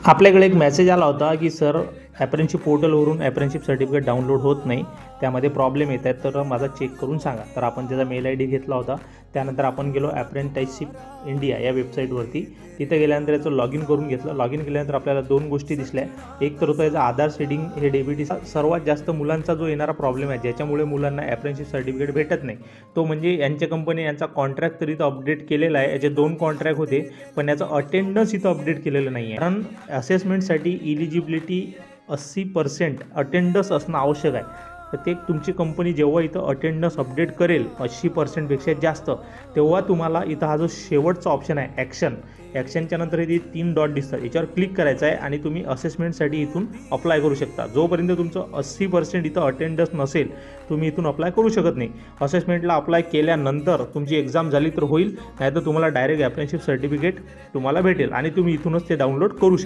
आपल्याकडे एक मेसेज आला होता की सर ॲप्रेंशिप पोर्टलवरून ॲप्रेंशिप सर्टिफिकेट डाउनलोड होत नाही, त्यामध्ये प्रॉब्लेम येत आहेत, तर माझा चेक करून सांगा. तर आपण त्याचा मेल आय डी घेतला होता. त्यानंतर आपण गेलो ॲप्रेंटिसशिप इंडिया या वेबसाईटवरती. तिथे गेल्यानंतर याचं लॉग इन करून घेतलं. लॉग इन केल्यानंतर आपल्याला दोन गोष्टी दिसल्या. एक तर होतं याचं आधार सीडिंग, हे DBT सर्वात जास्त मुलांचा जो येणारा प्रॉब्लेम आहे, ज्याच्यामुळे मुलांना ॲप्रेंटिसशिप सर्टिफिकेट भेटत नाही, तो म्हणजे यांच्या कंपनी यांचा कॉन्ट्रॅक्ट तरी इथं अपडेट केलेला आहे. याचे 2 कॉन्ट्रॅक्ट होते, पण याचं अटेंडन्स इथं अपडेट केलेलं नाही आहे. कारण असेसमेंटसाठी इलिजिबिलिटी 80% अटेंडन्स असणं आवश्यक आहे. तर ते तुमची कंपनी जेव्हा इथं अटेंडन्स अपडेट करेल 80%पेक्षा जास्त, तेव्हा तुम्हाला इथं हा जो शेवटचा ऑप्शन आहे ॲक्शनच्या नंतर इथे 3 डॉट दिसतात, याच्यावर क्लिक करायचं आहे आणि तुम्ही असेसमेंटसाठी इथून अप्लाय करू शकता. जोपर्यंत तुमचं 80% इथं अटेंडन्स नसेल, तुम्ही इथून अप्लाय करू शकत नाही. असेसमेंटला अप्लाय केल्यानंतर तुमची एक्झाम झाली तर होईल, नाहीतर तुम्हाला डायरेक्ट ॲप्रेंटिसशिप सर्टिफिकेट तुम्हाला भेटेल आणि तुम्ही इथूनच ते डाउनलोड करू शकता.